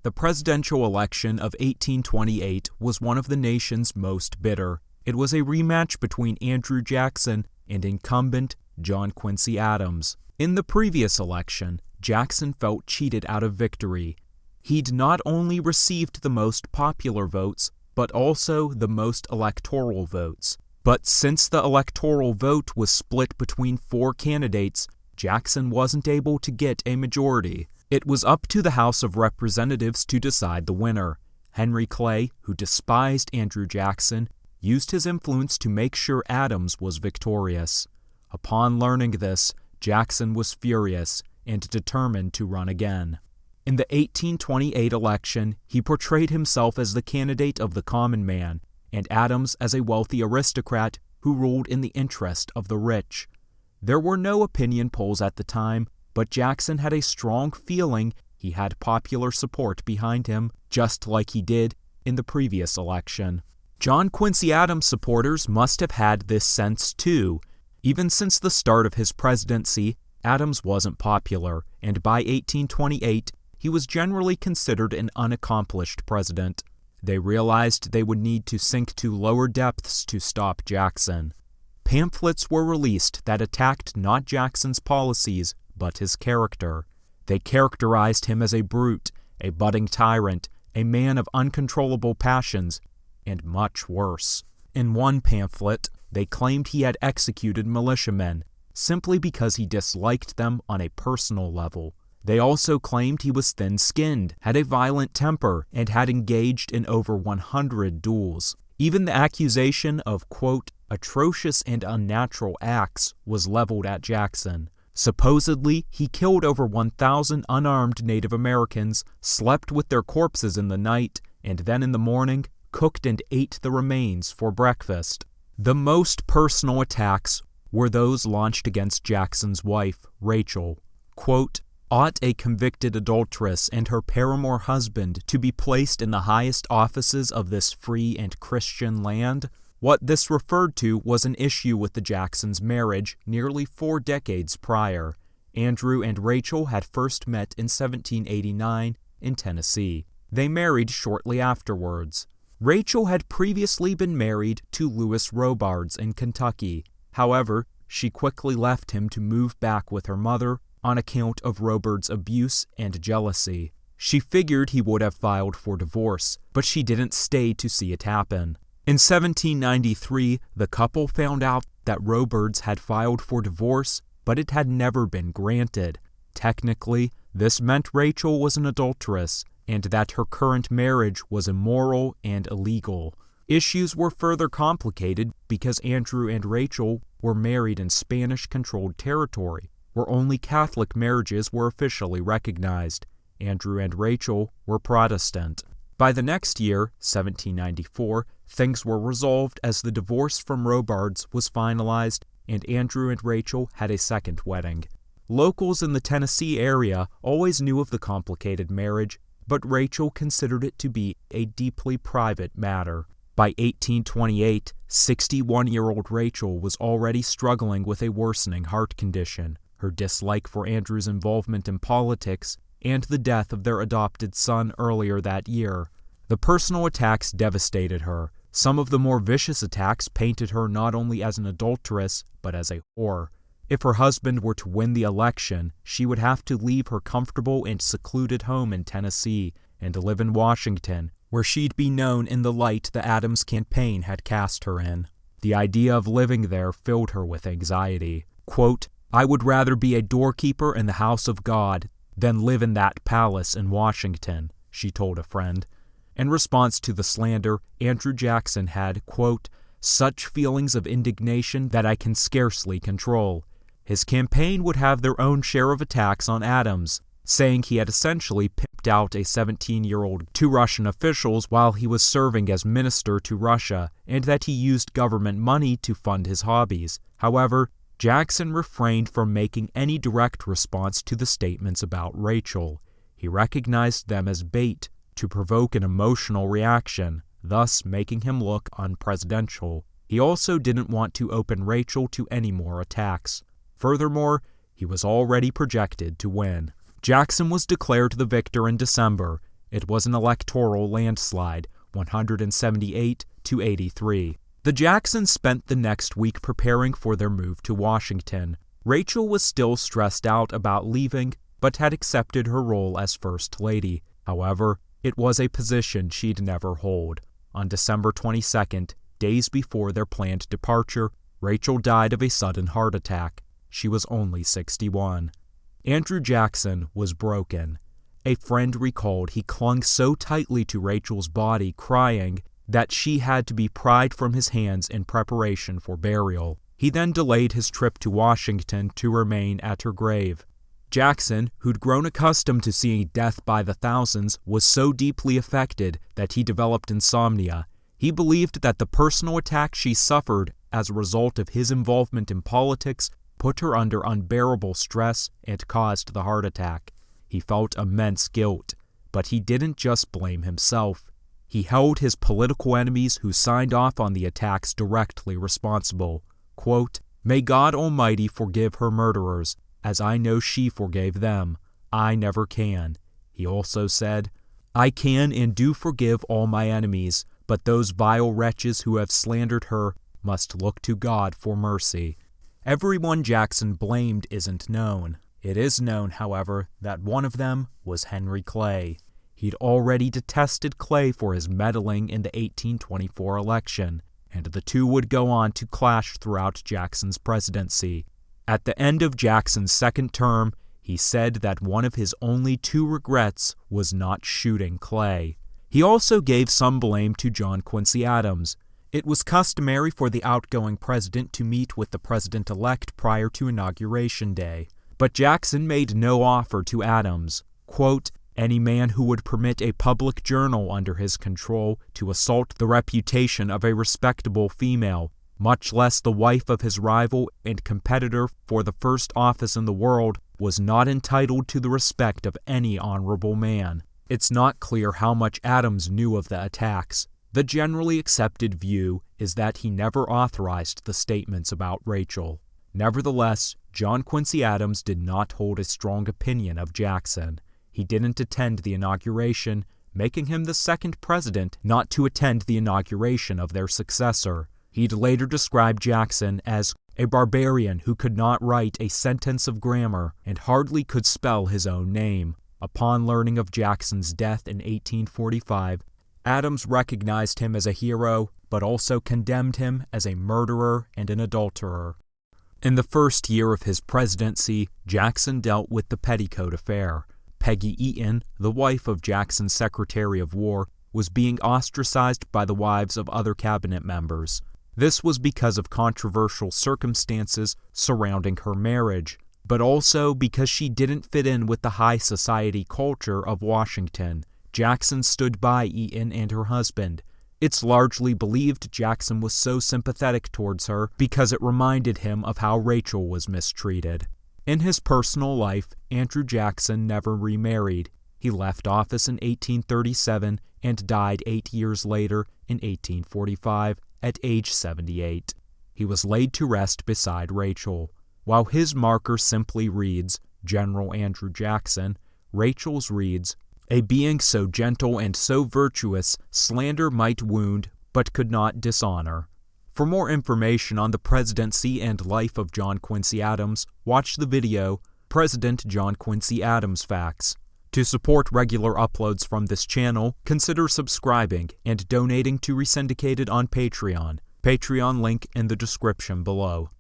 The presidential election of 1828 was one of the nation's most bitter. It was a rematch between Andrew Jackson and incumbent John Quincy Adams. In the previous election, Jackson felt cheated out of victory. He'd not only received the most popular votes, but also the most electoral votes. But since the electoral vote was split between 4 candidates, Jackson wasn't able to get a majority. It was up to the House of Representatives to decide the winner. Henry Clay, who despised Andrew Jackson, used his influence to make sure Adams was victorious. Upon learning this, Jackson was furious and determined to run again. In the 1828 election, he portrayed himself as the candidate of the common man, and Adams as a wealthy aristocrat who ruled in the interest of the rich. There were no opinion polls at the time, but Jackson had a strong feeling he had popular support behind him, just like he did in the previous election. John Quincy Adams supporters must have had this sense too. Even since the start of his presidency, Adams wasn't popular, and by 1828, he was generally considered an unaccomplished president. They realized they would need to sink to lower depths to stop Jackson. Pamphlets were released that attacked not Jackson's policies, but his character. They characterized him as a brute, a budding tyrant, a man of uncontrollable passions, and much worse. In one pamphlet, they claimed he had executed militiamen, simply because he disliked them on a personal level. They also claimed he was thin-skinned, had a violent temper, and had engaged in over 100 duels. Even the accusation of, quote, atrocious and unnatural acts was leveled at Jackson. Supposedly, he killed over 1,000 unarmed Native Americans, slept with their corpses in the night, and then in the morning, cooked and ate the remains for breakfast. The most personal attacks were those launched against Jackson's wife, Rachel. Quote, ought a convicted adulteress and her paramour husband to be placed in the highest offices of this free and Christian land? What this referred to was an issue with the Jacksons' marriage nearly 4 decades prior. Andrew and Rachel had first met in 1789 in Tennessee. They married shortly afterwards. Rachel had previously been married to Louis Robards in Kentucky. However, she quickly left him to move back with her mother on account of Robards' abuse and jealousy. She figured he would have filed for divorce, but she didn't stay to see it happen. In 1793, the couple found out that Robards had filed for divorce, but it had never been granted. Technically, this meant Rachel was an adulteress, and that her current marriage was immoral and illegal. Issues were further complicated because Andrew and Rachel were married in Spanish-controlled territory, where only Catholic marriages were officially recognized. Andrew and Rachel were Protestant. By the next year, 1794, things were resolved as the divorce from Robards was finalized, and Andrew and Rachel had a second wedding. Locals in the Tennessee area always knew of the complicated marriage, but Rachel considered it to be a deeply private matter. By 1828, 61-year-old Rachel was already struggling with a worsening heart condition, her dislike for Andrew's involvement in politics, and the death of their adopted son earlier that year. The personal attacks devastated her. Some of the more vicious attacks painted her not only as an adulteress, but as a whore. If her husband were to win the election, she would have to leave her comfortable and secluded home in Tennessee and live in Washington, where she'd be known in the light the Adams campaign had cast her in. The idea of living there filled her with anxiety. Quote, I would rather be a doorkeeper in the house of God than live in that palace in Washington, she told a friend. In response to the slander, Andrew Jackson had, quote, such feelings of indignation that I can scarcely control. His campaign would have their own share of attacks on Adams, saying he had essentially pimped out a 17-year-old to Russian officials while he was serving as minister to Russia, and that he used government money to fund his hobbies. However, Jackson refrained from making any direct response to the statements about Rachel. He recognized them as bait to provoke an emotional reaction, thus making him look unpresidential. He also didn't want to open Rachel to any more attacks. Furthermore, he was already projected to win. Jackson was declared the victor in December. It was an electoral landslide, 178-83. The Jacksons spent the next week preparing for their move to Washington. Rachel was still stressed out about leaving, but had accepted her role as First Lady. However, it was a position she'd never hold. On December 22nd, days before their planned departure, Rachel died of a sudden heart attack. She was only 61. Andrew Jackson was broken. A friend recalled he clung so tightly to Rachel's body, crying, that she had to be pried from his hands in preparation for burial. He then delayed his trip to Washington to remain at her grave. Jackson, who'd grown accustomed to seeing death by the thousands, was so deeply affected that he developed insomnia. He believed that the personal attack she suffered as a result of his involvement in politics put her under unbearable stress and caused the heart attack. He felt immense guilt, but he didn't just blame himself. He held his political enemies who signed off on the attacks directly responsible. Quote, "May God Almighty forgive her murderers, as I know she forgave them. I never can." He also said, "I can and do forgive all my enemies, but those vile wretches who have slandered her must look to God for mercy." Everyone Jackson blamed isn't known. It is known, however, that one of them was Henry Clay. He'd already detested Clay for his meddling in the 1824 election, and the two would go on to clash throughout Jackson's presidency. At the end of Jackson's second term, he said that one of his only two regrets was not shooting Clay. He also gave some blame to John Quincy Adams. It was customary for the outgoing president to meet with the president-elect prior to Inauguration Day, but Jackson made no offer to Adams. Quote, "Any man who would permit a public journal under his control to assault the reputation of a respectable female, much less the wife of his rival and competitor for the first office in the world, was not entitled to the respect of any honorable man." It's not clear how much Adams knew of the attacks. The generally accepted view is that he never authorized the statements about Rachel. Nevertheless, John Quincy Adams did not hold a strong opinion of Jackson. He didn't attend the inauguration, making him the second president not to attend the inauguration of their successor. He'd later describe Jackson as a barbarian who could not write a sentence of grammar and hardly could spell his own name. Upon learning of Jackson's death in 1845, Adams recognized him as a hero, but also condemned him as a murderer and an adulterer. In the first year of his presidency, Jackson dealt with the Petticoat Affair. Peggy Eaton, the wife of Jackson's Secretary of War, was being ostracized by the wives of other cabinet members. This was because of controversial circumstances surrounding her marriage, but also because she didn't fit in with the high society culture of Washington. Jackson stood by Eaton and her husband. It's largely believed Jackson was so sympathetic towards her because it reminded him of how Rachel was mistreated. In his personal life, Andrew Jackson never remarried. He left office in 1837 and died 8 years later in 1845 at age 78. He was laid to rest beside Rachel. While his marker simply reads, General Andrew Jackson, Rachel's reads, "A being so gentle and so virtuous, slander might wound, but could not dishonor." For more information on the presidency and life of John Quincy Adams, watch the video, President John Quincy Adams Facts. To support regular uploads from this channel, consider subscribing and donating to Resyndicated on Patreon. Patreon link in the description below.